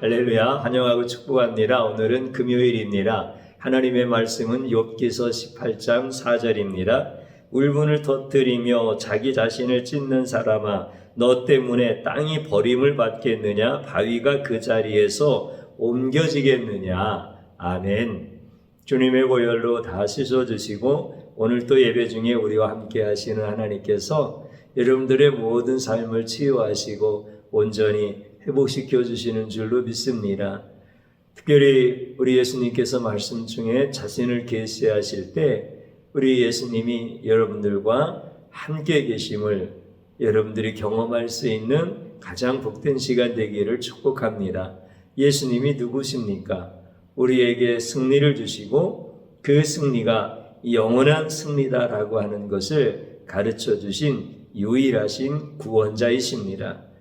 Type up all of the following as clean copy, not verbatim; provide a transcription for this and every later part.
할렐루야, 환영하고 축복합니다. 오늘은 금요일입니다. 하나님의 말씀은 욥기서 18장 4절입니다. 울분을 터뜨리며 자기 자신을 찢는 사람아, 너 때문에 땅이 버림을 받겠느냐? 바위가 그 자리에서 옮겨지겠느냐? 아멘. 주님의 보혈로 다 씻어주시고 오늘 또 예배 중에 우리와 함께 하시는 하나님께서 여러분들의 모든 삶을 치유하시고 온전히 회복시켜 주시는 줄로 믿습니다. 특별히 우리 예수님께서 말씀 중에 자신을 계시하실 때 우리 예수님이 여러분들과 함께 계심을 여러분들이 경험할 수 있는 가장 복된 시간 되기를 축복합니다. 예수님이 누구십니까? 우리에게 승리를 주시고 그 승리가 영원한 승리다라고 하는 것을 가르쳐 주신 유일하신 구원자이십니다.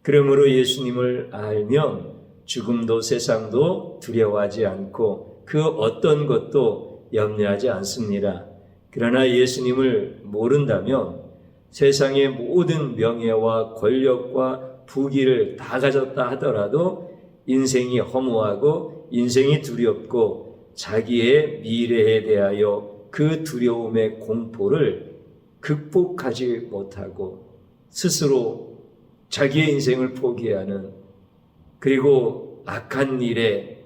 그러므로 예수님을 알면 죽음도 세상도 두려워하지 않고 그 어떤 것도 염려하지 않습니다. 그러나 예수님을 모른다면 세상의 모든 명예와 권력과 부귀를 다 가졌다 하더라도 인생이 허무하고 인생이 두렵고 자기의 미래에 대하여 그 두려움의 공포를 극복하지 못하고 스스로 자기의 인생을 포기하는, 그리고 악한 일에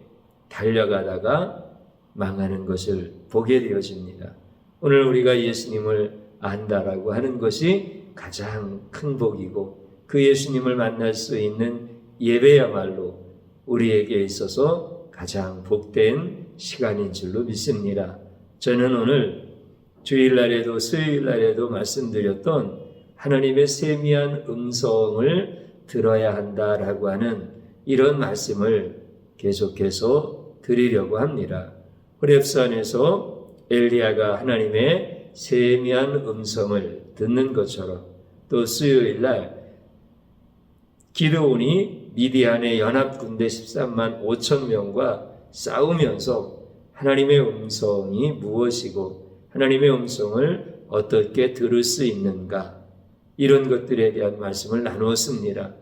달려가다가 망하는 것을 보게 되어집니다. 오늘 우리가 예수님을 안다라고 하는 것이 가장 큰 복이고 그 예수님을 만날 수 있는 예배야말로 우리에게 있어서 가장 복된 시간인 줄로 믿습니다. 저는 오늘 주일날에도 수요일날에도 말씀드렸던 하나님의 세미한 음성을 들어야 한다라고 하는 이런 말씀을 계속해서 드리려고 합니다. 호렙산에서 엘리야가 하나님의 세미한 음성을 듣는 것처럼 또 수요일날 기드온이 미디안의 연합군대 13만 5천 명과 싸우면서 하나님의 음성이 무엇이고 하나님의 음성을 어떻게 들을 수 있는가, 이런 것들에 대한 말씀을 나누었습니다.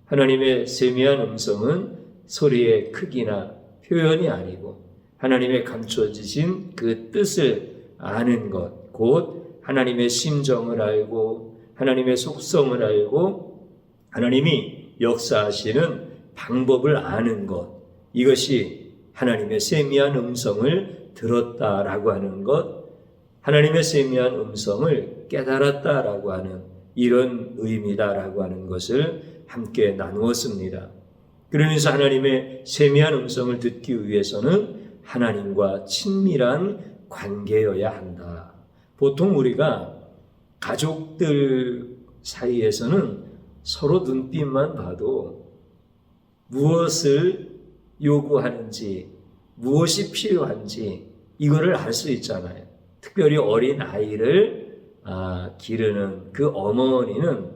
하나님의 세미한 음성은 소리의 크기나 표현이 아니고 하나님의 감춰지신 그 뜻을 아는 것, 곧 하나님의 심정을 알고 하나님의 속성을 알고 하나님이 역사하시는 방법을 아는 것, 이것이 하나님의 세미한 음성을 들었다라고 하는 것, 하나님의 세미한 음성을 깨달았다라고 하는 이런 의미다라고 하는 것을 함께 나누었습니다. 그러면서 하나님의 세미한 음성을 듣기 위해서는 하나님과 친밀한 관계여야 한다. 보통 우리가 가족들 사이에서는 서로 눈빛만 봐도 무엇을 요구하는지, 무엇이 필요한지 이거를 알 수 있잖아요. 특별히 어린 아이를 기르는 그 어머니는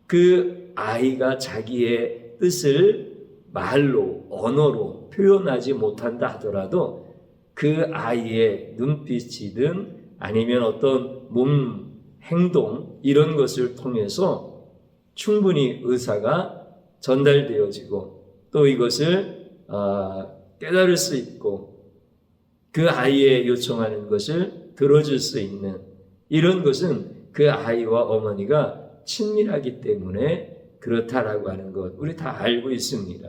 그 아이가 자기의 뜻을 말로, 언어로 표현하지 못한다 하더라도 그 아이의 눈빛이든 아니면 어떤 몸 행동, 이런 것을 통해서 충분히 의사가 전달되어지고 또 이것을 깨달을 수 있고 그 아이의 요청하는 것을 들어줄 수 있는, 이런 것은 그 아이와 어머니가 친밀하기 때문에 그렇다라고 하는 것 우리 다 알고 있습니다.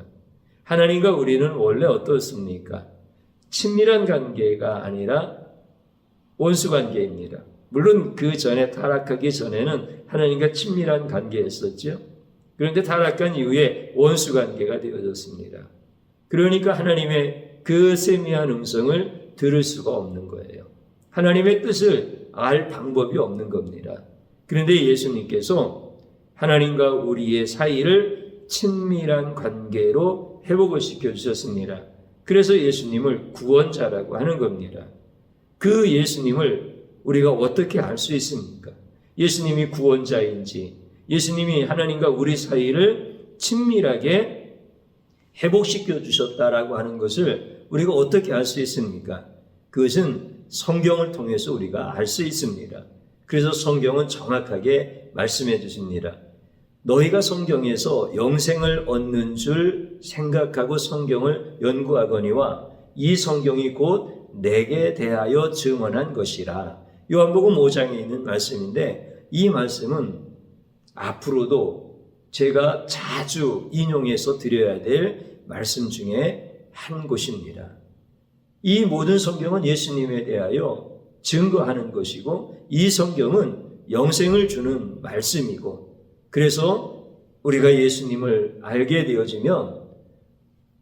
하나님과 우리는 원래 어떻습니까? 친밀한 관계가 아니라 원수 관계입니다. 물론 그 전에, 타락하기 전에는 하나님과 친밀한 관계였었죠. 그런데 타락한 이후에 원수 관계가 되어졌습니다. 그러니까 하나님의 그 세미한 음성을 들을 수가 없는 거예요. 하나님의 뜻을 알 방법이 없는 겁니다. 그런데 예수님께서 하나님과 우리의 사이를 친밀한 관계로 회복을 시켜주셨습니다. 그래서 예수님을 구원자라고 하는 겁니다. 그 예수님을 우리가 어떻게 알 수 있습니까? 예수님이 구원자인지, 예수님이 하나님과 우리 사이를 친밀하게 회복시켜 주셨다라고 하는 것을 우리가 어떻게 알 수 있습니까? 그것은 성경을 통해서 우리가 알 수 있습니다. 그래서 성경은 정확하게 말씀해 주십니다. 너희가 성경에서 영생을 얻는 줄 생각하고 성경을 연구하거니와 이 성경이 곧 내게 대하여 증언한 것이라. 요한복음 5장에 있는 말씀인데 이 말씀은 앞으로도 제가 자주 인용해서 드려야 될 말씀 중에 한 곳입니다. 이 모든 성경은 예수님에 대하여 증거하는 것이고 이 성경은 영생을 주는 말씀이고, 그래서 우리가 예수님을 알게 되어지면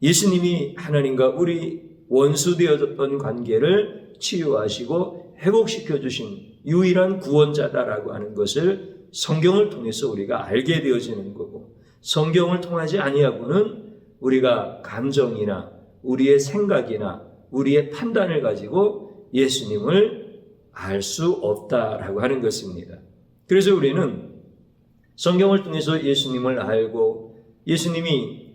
예수님이 하나님과 우리 원수 되어졌던 관계를 치유하시고 회복시켜 주신 유일한 구원자다라고 하는 것을 성경을 통해서 우리가 알게 되어지는 거고, 성경을 통하지 아니하고는 우리가 감정이나 우리의 생각이나 우리의 판단을 가지고 예수님을 알 수 없다라고 하는 것입니다. 그래서 우리는 성경을 통해서 예수님을 알고 예수님이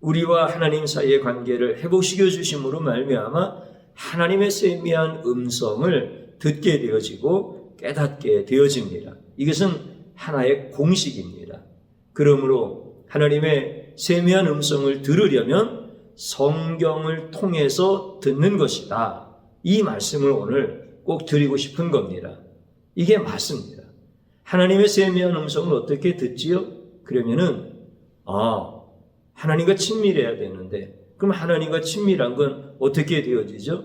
우리와 하나님 사이의 관계를 회복시켜 주심으로 말미암아 하나님의 세미한 음성을 듣게 되어지고 깨닫게 되어집니다. 이것은 하나의 공식입니다. 그러므로 하나님의 세미한 음성을 들으려면 성경을 통해서 듣는 것이다. 이 말씀을 오늘 꼭 드리고 싶은 겁니다. 이게 맞습니다. 하나님의 세미한 음성을 어떻게 듣지요? 그러면은 하나님과 친밀해야 되는데, 그럼 하나님과 친밀한 건 어떻게 되어지죠?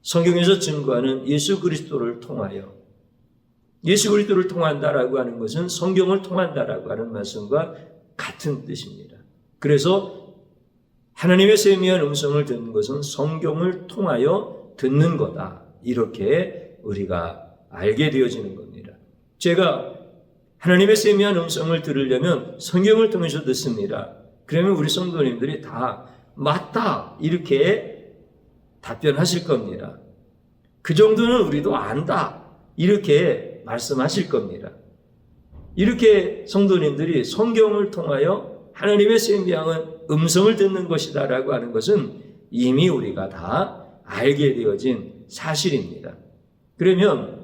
성경에서 증거하는 예수 그리스도를 통하여, 예수 그리스도를 통한다라고 하는 것은 성경을 통한다라고 하는 말씀과 같은 뜻입니다. 그래서 하나님의 세미한 음성을 듣는 것은 성경을 통하여 듣는 거다. 이렇게 우리가 알게 되어지는 겁니다. 제가 하나님의 세미한 음성을 들으려면 성경을 통해서 듣습니다. 그러면 우리 성도님들이 다 맞다 이렇게 답변하실 겁니다. 그 정도는 우리도 안다 이렇게 말씀하실 겁니다. 이렇게 성도님들이 성경을 통하여 하나님의 세미한 음성을 듣는 것이다 라고 하는 것은 이미 우리가 다 알게 되어진 사실입니다. 그러면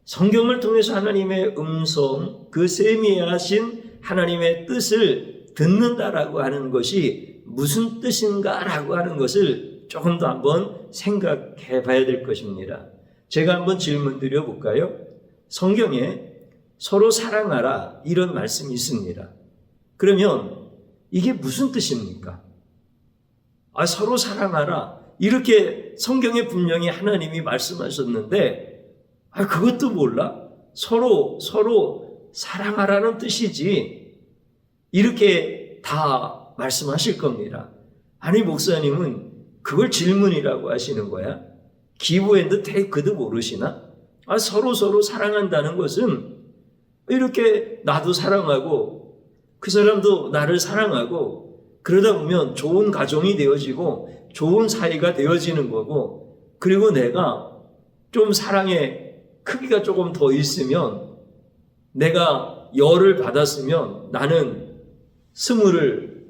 성경을 통해서 하나님의 음성, 그 세미하신 하나님의 뜻을 듣는다라고 하는 것이 무슨 뜻인가라고 하는 것을 조금 더 한번 생각해 봐야 될 것입니다. 제가 한번 질문 드려볼까요? 성경에 서로 사랑하라 이런 말씀이 있습니다. 그러면 이게 무슨 뜻입니까? 서로 사랑하라 이렇게 성경에 분명히 하나님이 말씀하셨는데 그것도 몰라? 서로 사랑하라는 뜻이지 이렇게 다 말씀하실 겁니다. 아니 목사님은 그걸 질문이라고 하시는 거야? give and take도 모르시나? 서로 사랑한다는 것은 이렇게 나도 사랑하고 그 사람도 나를 사랑하고 그러다 보면 좋은 가정이 되어지고 좋은 사이가 되어지는 거고, 그리고 내가 좀 사랑의 크기가 조금 더 있으면, 내가 열을 받았으면 나는 20을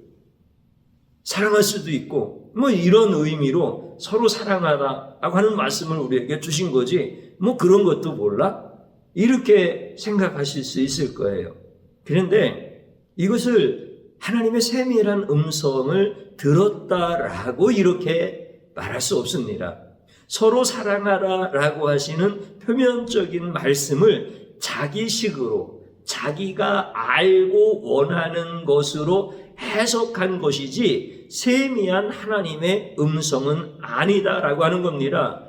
사랑할 수도 있고, 이런 의미로 서로 사랑하라고 하는 말씀을 우리에게 주신 거지 그런 것도 몰라? 이렇게 생각하실 수 있을 거예요. 그런데 이것을 하나님의 세밀한 음성을 들었다라고 이렇게 말할 수 없습니다. 서로 사랑하라라고 하시는 표면적인 말씀을 자기식으로 자기가 알고 원하는 것으로 해석한 것이지 세미한 하나님의 음성은 아니다라고 하는 겁니다.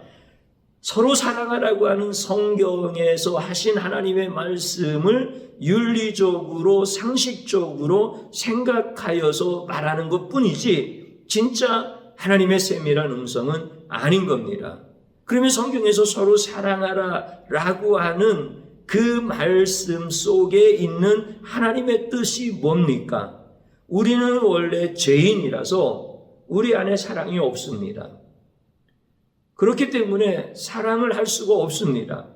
서로 사랑하라고 하는 성경에서 하신 하나님의 말씀을 윤리적으로 상식적으로 생각하여서 말하는 것뿐이지 진짜 하나님의 세밀한 음성은 아닌 겁니다. 그러면 성경에서 서로 사랑하라라고 하는 그 말씀 속에 있는 하나님의 뜻이 뭡니까? 우리는 원래 죄인이라서 우리 안에 사랑이 없습니다. 그렇기 때문에 사랑을 할 수가 없습니다.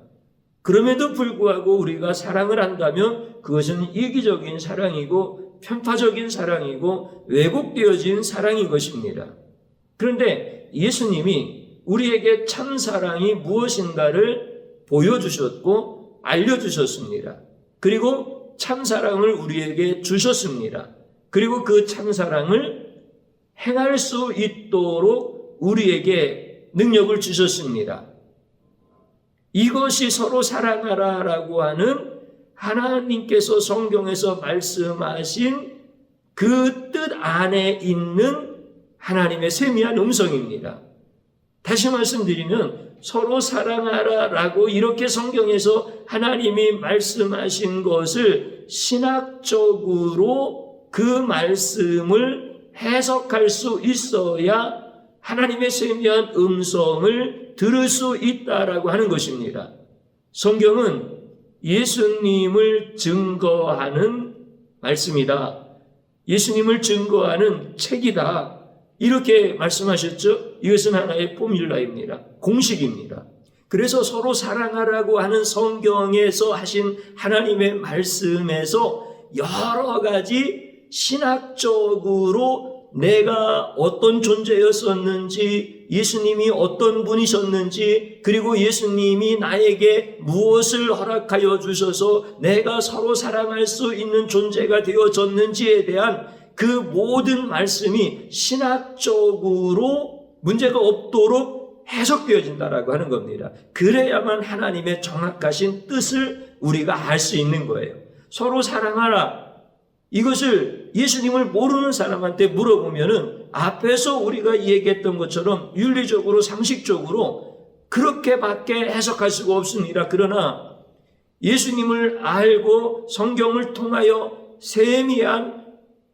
그럼에도 불구하고 우리가 사랑을 한다면 그것은 이기적인 사랑이고 편파적인 사랑이고 왜곡되어진 사랑인 것입니다. 그런데 예수님이 우리에게 참 사랑이 무엇인가를 보여주셨고 알려주셨습니다. 그리고 참 사랑을 우리에게 주셨습니다. 그리고 그 참 사랑을 행할 수 있도록 우리에게 능력을 주셨습니다. 이것이 서로 사랑하라라고 하는 하나님께서 성경에서 말씀하신 그 뜻 안에 있는 하나님의 세미한 음성입니다. 다시 말씀드리면 서로 사랑하라라고 이렇게 성경에서 하나님이 말씀하신 것을 신학적으로 그 말씀을 해석할 수 있어야 하나님의 세미한 음성을 들을 수 있다라고 하는 것입니다. 성경은 예수님을 증거하는 말씀이다. 예수님을 증거하는 책이다. 이렇게 말씀하셨죠. 이것은 하나의 포뮬라입니다. 공식입니다. 그래서 서로 사랑하라고 하는 성경에서 하신 하나님의 말씀에서 여러 가지 신학적으로 내가 어떤 존재였었는지, 예수님이 어떤 분이셨는지, 그리고 예수님이 나에게 무엇을 허락하여 주셔서 내가 서로 사랑할 수 있는 존재가 되어졌는지에 대한 그 모든 말씀이 신학적으로 문제가 없도록 해석되어진다라고 하는 겁니다. 그래야만 하나님의 정확하신 뜻을 우리가 알 수 있는 거예요. 서로 사랑하라. 이것을 예수님을 모르는 사람한테 물어보면은 앞에서 우리가 얘기했던 것처럼 윤리적으로 상식적으로 그렇게밖에 해석할 수가 없습니다. 그러나 예수님을 알고 성경을 통하여 세미한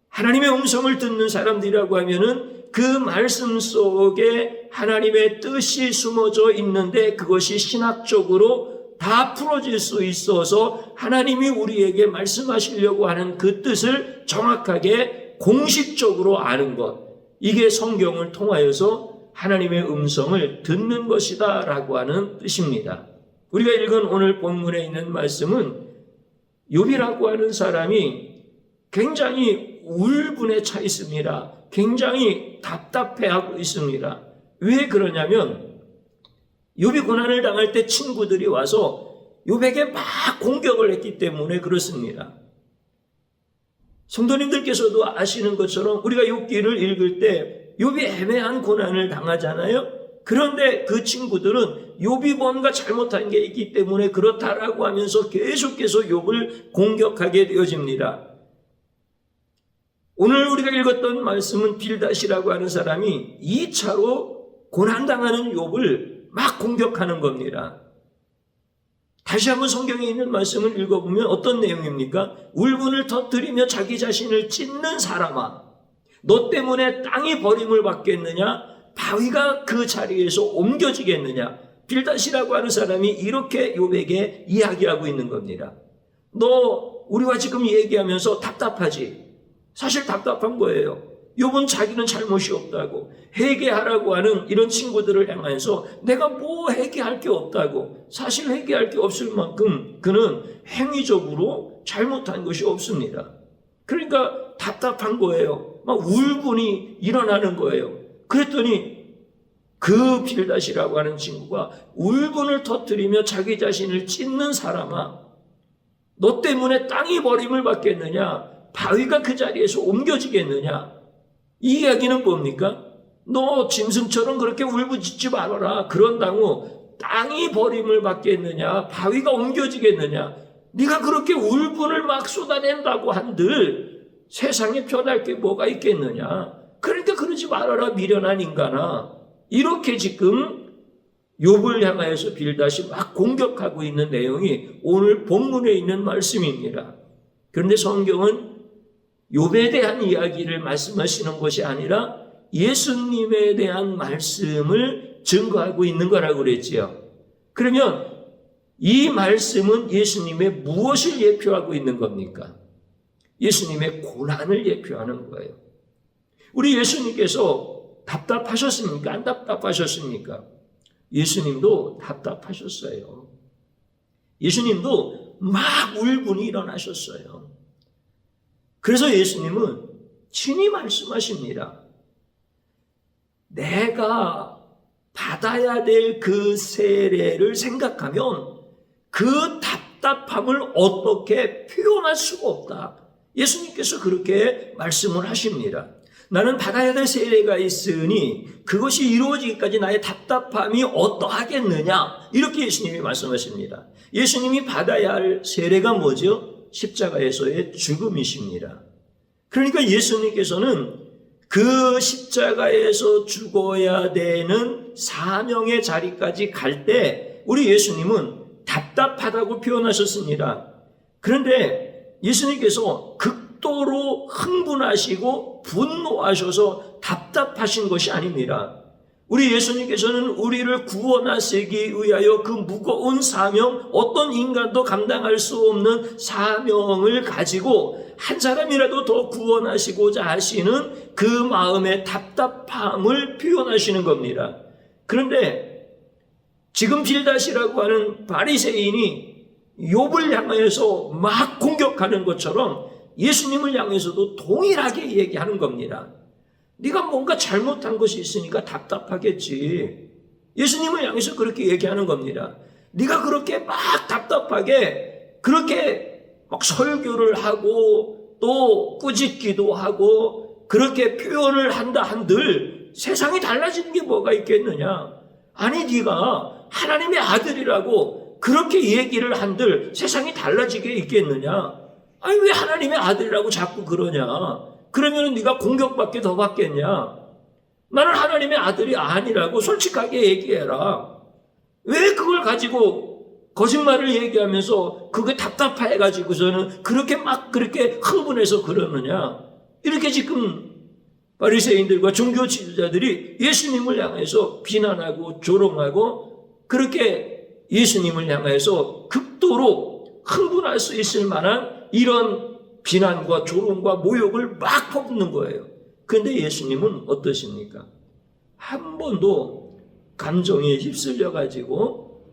하나님의 음성을 듣는 사람들이라고 하면은 그 말씀 속에 하나님의 뜻이 숨어져 있는데 그것이 신학적으로 다 풀어질 수 있어서 하나님이 우리에게 말씀하시려고 하는 그 뜻을 정확하게 공식적으로 아는 것, 이게 성경을 통하여서 하나님의 음성을 듣는 것이다 라고 하는 뜻입니다. 우리가 읽은 오늘 본문에 있는 말씀은 욥이라고 하는 사람이 굉장히 울분에 차 있습니다. 굉장히 답답해하고 있습니다. 왜 그러냐면 욥이 고난을 당할 때 친구들이 와서 욥에게 막 공격을 했기 때문에 그렇습니다. 성도님들께서도 아시는 것처럼 우리가 욥기를 읽을 때 욥이 애매한 고난을 당하잖아요. 그런데 그 친구들은 욥이 뭔가 잘못한 게 있기 때문에 그렇다라고 하면서 계속해서 욥을 공격하게 되어집니다. 오늘 우리가 읽었던 말씀은 빌닷이라고 하는 사람이 2차로 고난당하는 욥을 막 공격하는 겁니다. 다시 한번 성경에 있는 말씀을 읽어보면 어떤 내용입니까? 울분을 터뜨리며 자기 자신을 찢는 사람아, 너 때문에 땅이 버림을 받겠느냐? 바위가 그 자리에서 옮겨지겠느냐? 빌닷이라고 하는 사람이 이렇게 욥에게 이야기하고 있는 겁니다. 너 우리와 지금 얘기하면서 답답하지? 사실 답답한 거예요. 욥은 자기는 잘못이 없다고 회개하라고 하는 이런 친구들을 향해서 내가 뭐 회개할 게 없다고, 사실 회개할 게 없을 만큼 그는 행위적으로 잘못한 것이 없습니다. 그러니까 답답한 거예요. 막 울분이 일어나는 거예요. 그랬더니 그 빌닷이라고 하는 친구가 울분을 터뜨리며 자기 자신을 찢는 사람아, 너 때문에 땅이 버림을 받겠느냐? 바위가 그 자리에서 옮겨지겠느냐? 이 이야기는 뭡니까? 너 짐승처럼 그렇게 울부짖지 말아라. 그런다고 땅이 버림을 받겠느냐? 바위가 옮겨지겠느냐? 네가 그렇게 울분을 막 쏟아낸다고 한들 세상에 변할 게 뭐가 있겠느냐? 그러니까 그러지 말아라, 미련한 인간아. 이렇게 지금 욥을 향하여서 빌닷이 막 공격하고 있는 내용이 오늘 본문에 있는 말씀입니다. 그런데 성경은 욥에 대한 이야기를 말씀하시는 것이 아니라 예수님에 대한 말씀을 증거하고 있는 거라고 그랬지요. 그러면 이 말씀은 예수님의 무엇을 예표하고 있는 겁니까? 예수님의 고난을 예표하는 거예요. 우리 예수님께서 답답하셨습니까? 안 답답하셨습니까? 예수님도 답답하셨어요. 예수님도 막 울분이 일어나셨어요. 그래서 예수님은 친히 말씀하십니다. 내가 받아야 될 그 세례를 생각하면 그 답답함을 어떻게 표현할 수가 없다. 예수님께서 그렇게 말씀을 하십니다. 나는 받아야 될 세례가 있으니 그것이 이루어지기까지 나의 답답함이 어떠하겠느냐, 이렇게 예수님이 말씀하십니다. 예수님이 받아야 할 세례가 뭐죠? 십자가에서의 죽음이십니다. 그러니까 예수님께서는 그 십자가에서 죽어야 되는 사명의 자리까지 갈 때 우리 예수님은 답답하다고 표현하셨습니다. 그런데 예수님께서 극도로 흥분하시고 분노하셔서 답답하신 것이 아닙니다. 우리 예수님께서는 우리를 구원하시기 위하여 그 무거운 사명, 어떤 인간도 감당할 수 없는 사명을 가지고 한 사람이라도 더 구원하시고자 하시는 그 마음의 답답함을 표현하시는 겁니다. 그런데 지금 빌닷이라고 하는 바리새인이 욥을 향해서 막 공격하는 것처럼 예수님을 향해서도 동일하게 얘기하는 겁니다. 네가 뭔가 잘못한 것이 있으니까 답답하겠지. 예수님을 향해서 그렇게 얘기하는 겁니다. 네가 그렇게 막 답답하게 그렇게 막 설교를 하고 또 꾸짖기도 하고 그렇게 표현을 한다 한들 세상이 달라지는 게 뭐가 있겠느냐. 아니 네가 하나님의 아들이라고 그렇게 얘기를 한들 세상이 달라지게 있겠느냐. 아니 왜 하나님의 아들이라고 자꾸 그러냐. 그러면 네가 공격받게 더 받겠냐? 나는 하나님의 아들이 아니라고 솔직하게 얘기해라. 왜 그걸 가지고 거짓말을 얘기하면서 그게 답답해가지고서는 그렇게 흥분해서 그러느냐? 이렇게 지금 바리새인들과 종교 지도자들이 예수님을 향해서 비난하고 조롱하고 그렇게 예수님을 향해서 극도로 흥분할 수 있을 만한 이런 비난과 조롱과 모욕을 막 퍼붓는 거예요. 그런데 예수님은 어떠십니까? 한 번도 감정에 휩쓸려가지고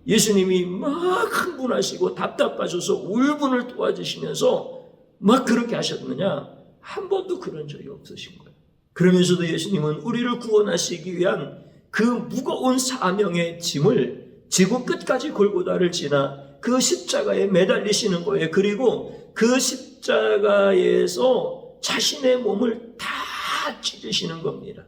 예수님이 막 흥분하시고 답답하셔서 울분을 도와주시면서 막 그렇게 하셨느냐? 한 번도 그런 적이 없으신 거예요. 그러면서도 예수님은 우리를 구원하시기 위한 그 무거운 사명의 짐을 지구 끝까지 골고다를 지나 그 십자가에 매달리시는 거예요. 그리고 그 십자가에서 자신의 몸을 다 찢으시는 겁니다.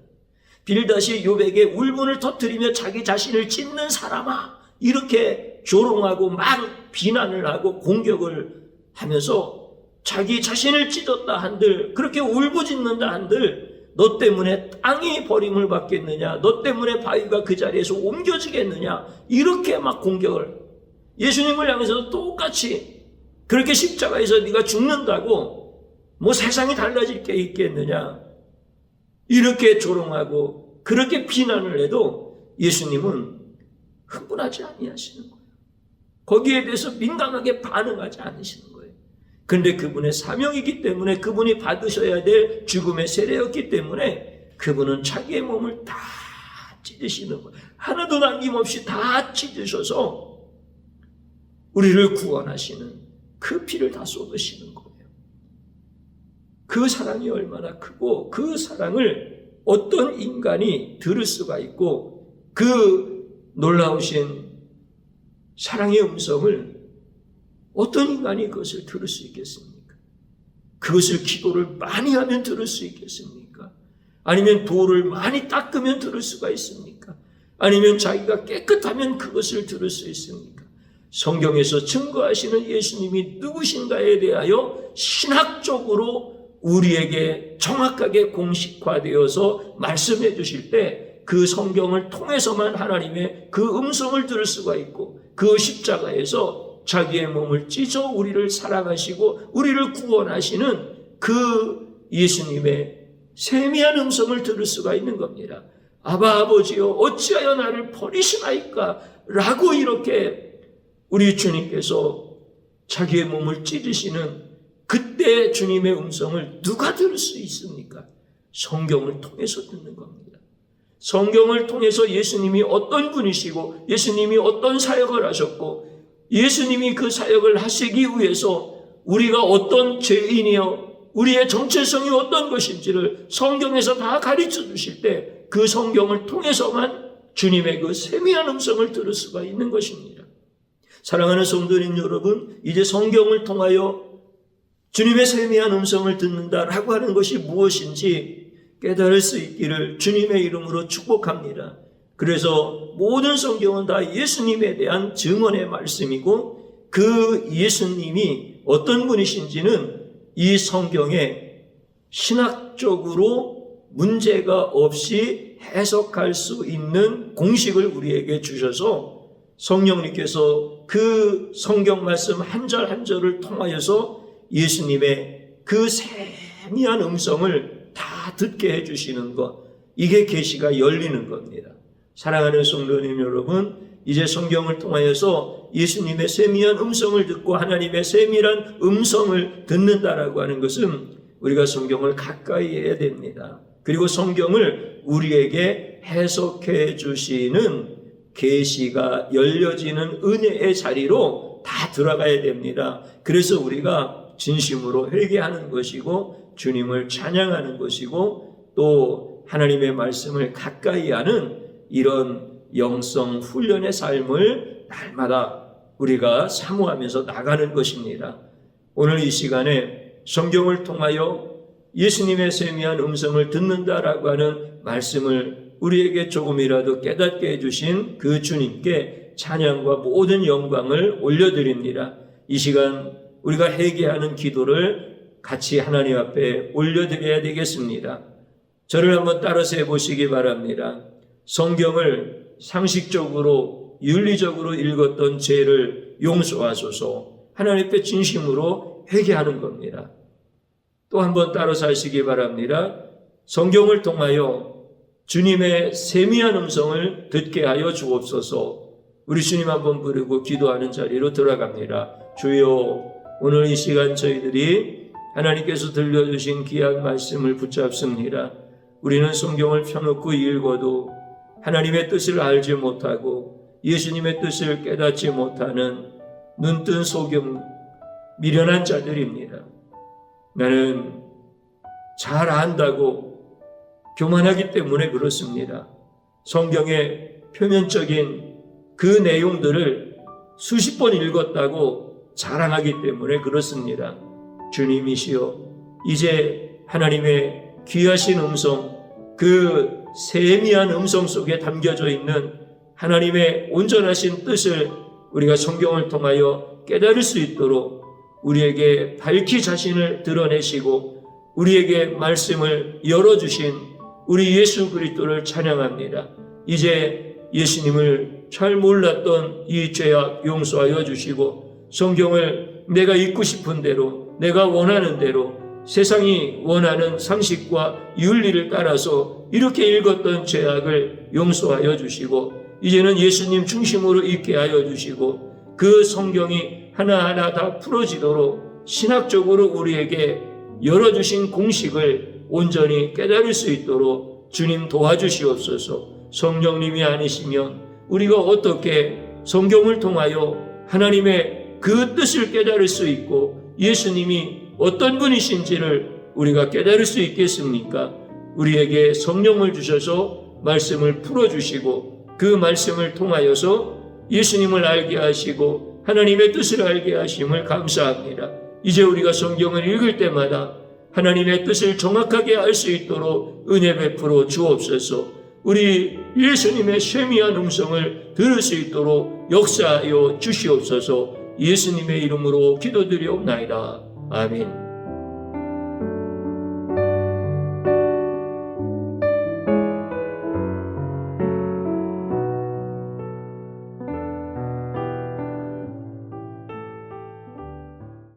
빌닷이 요백에 울분을 터뜨리며 자기 자신을 찢는 사람아, 이렇게 조롱하고 막 비난을 하고 공격을 하면서 자기 자신을 찢었다 한들, 그렇게 울부짖는다 한들 너 때문에 땅이 버림을 받겠느냐, 너 때문에 바위가 그 자리에서 옮겨지겠느냐, 이렇게 막 공격을, 예수님을 향해서도 똑같이 그렇게 십자가에서 네가 죽는다고 뭐 세상이 달라질 게 있겠느냐, 이렇게 조롱하고 그렇게 비난을 해도 예수님은 흥분하지 아니하시는 거예요. 거기에 대해서 민감하게 반응하지 않으시는 거예요. 그런데 그분의 사명이기 때문에, 그분이 받으셔야 될 죽음의 세례였기 때문에 그분은 자기의 몸을 다 찢으시는 거예요. 하나도 남김없이 다 찢으셔서 우리를 구원하시는 그 피를 다 쏟으시는 거예요. 그 사랑이 얼마나 크고 그 사랑을 어떤 인간이 들을 수가 있고, 그 놀라우신 사랑의 음성을 어떤 인간이 그것을 들을 수 있겠습니까? 그것을 기도를 많이 하면 들을 수 있겠습니까? 아니면 돌을 많이 닦으면 들을 수가 있습니까? 아니면 자기가 깨끗하면 그것을 들을 수 있습니까? 성경에서 증거하시는 예수님이 누구신가에 대하여 신학적으로 우리에게 정확하게 공식화되어서 말씀해 주실 때 그 성경을 통해서만 하나님의 그 음성을 들을 수가 있고, 그 십자가에서 자기의 몸을 찢어 우리를 사랑하시고 우리를 구원하시는 그 예수님의 세미한 음성을 들을 수가 있는 겁니다. 아바 아버지여 어찌하여 나를 버리시나이까 라고 이렇게 우리 주님께서 자기의 몸을 찢으시는 그때 주님의 음성을 누가 들을 수 있습니까? 성경을 통해서 듣는 겁니다. 성경을 통해서 예수님이 어떤 분이시고 예수님이 어떤 사역을 하셨고 예수님이 그 사역을 하시기 위해서 우리가 어떤 죄인이요 우리의 정체성이 어떤 것인지를 성경에서 다 가르쳐 주실 때 그 성경을 통해서만 주님의 그 세미한 음성을 들을 수가 있는 것입니다. 사랑하는 성도님 여러분, 이제 성경을 통하여 주님의 세미한 음성을 듣는다라고 하는 것이 무엇인지 깨달을 수 있기를 주님의 이름으로 축복합니다. 그래서 모든 성경은 다 예수님에 대한 증언의 말씀이고, 그 예수님이 어떤 분이신지는 이 성경에 신학적으로 문제가 없이 해석할 수 있는 공식을 우리에게 주셔서 성령님께서 그 성경 말씀 한 절 한 절을 통하여서 예수님의 그 세미한 음성을 다 듣게 해주시는 것, 이게 계시가 열리는 겁니다. 사랑하는 성도님 여러분, 이제 성경을 통하여서 예수님의 세미한 음성을 듣고 하나님의 세밀한 음성을 듣는다라고 하는 것은 우리가 성경을 가까이 해야 됩니다. 그리고 성경을 우리에게 해석해 주시는 계시가 열려지는 은혜의 자리로 다 들어가야 됩니다. 그래서 우리가 진심으로 회개하는 것이고 주님을 찬양하는 것이고 또 하나님의 말씀을 가까이 하는 이런 영성 훈련의 삶을 날마다 우리가 사모하면서 나가는 것입니다. 오늘 이 시간에 성경을 통하여 예수님의 세미한 음성을 듣는다라고 하는 말씀을 우리에게 조금이라도 깨닫게 해주신 그 주님께 찬양과 모든 영광을 올려드립니다. 이 시간 우리가 회개하는 기도를 같이 하나님 앞에 올려드려야 되겠습니다. 저를 한번 따라서 해보시기 바랍니다. 성경을 상식적으로 윤리적으로 읽었던 죄를 용서하소서. 하나님 앞에 진심으로 회개하는 겁니다. 또 한번 따라서 하시기 바랍니다. 성경을 통하여 주님의 세미한 음성을 듣게 하여 주옵소서. 우리 주님 한번 부르고 기도하는 자리로 들어갑니다. 주여, 오늘 이 시간 저희들이 하나님께서 들려주신 귀한 말씀을 붙잡습니다. 우리는 성경을 펴놓고 읽어도 하나님의 뜻을 알지 못하고 예수님의 뜻을 깨닫지 못하는 눈뜬 소경 미련한 자들입니다. 나는 잘 안다고 교만하기 때문에 그렇습니다. 성경의 표면적인 그 내용들을 수십 번 읽었다고 자랑하기 때문에 그렇습니다. 주님이시여, 이제 하나님의 귀하신 음성, 그 세미한 음성 속에 담겨져 있는 하나님의 온전하신 뜻을 우리가 성경을 통하여 깨달을 수 있도록 우리에게 밝히 자신을 드러내시고 우리에게 말씀을 열어주신 우리 예수 그리스도를 찬양합니다. 이제 예수님을 잘 몰랐던 이 죄악 용서하여 주시고 성경을 내가 읽고 싶은 대로, 내가 원하는 대로, 세상이 원하는 상식과 윤리를 따라서 이렇게 읽었던 죄악을 용서하여 주시고 이제는 예수님 중심으로 읽게 하여 주시고 그 성경이 하나하나 다 풀어지도록 신학적으로 우리에게 열어주신 공식을 온전히 깨달을 수 있도록 주님 도와주시옵소서. 성령님이 아니시면 우리가 어떻게 성경을 통하여 하나님의 그 뜻을 깨달을 수 있고 예수님이 어떤 분이신지를 우리가 깨달을 수 있겠습니까? 우리에게 성령을 주셔서 말씀을 풀어주시고 그 말씀을 통하여서 예수님을 알게 하시고 하나님의 뜻을 알게 하심을 감사합니다. 이제 우리가 성경을 읽을 때마다 하나님의 뜻을 정확하게 알 수 있도록 은혜 베풀어 주옵소서. 우리 예수님의 세미한 음성을 들을 수 있도록 역사하여 주시옵소서. 예수님의 이름으로 기도드리옵나이다. 아멘.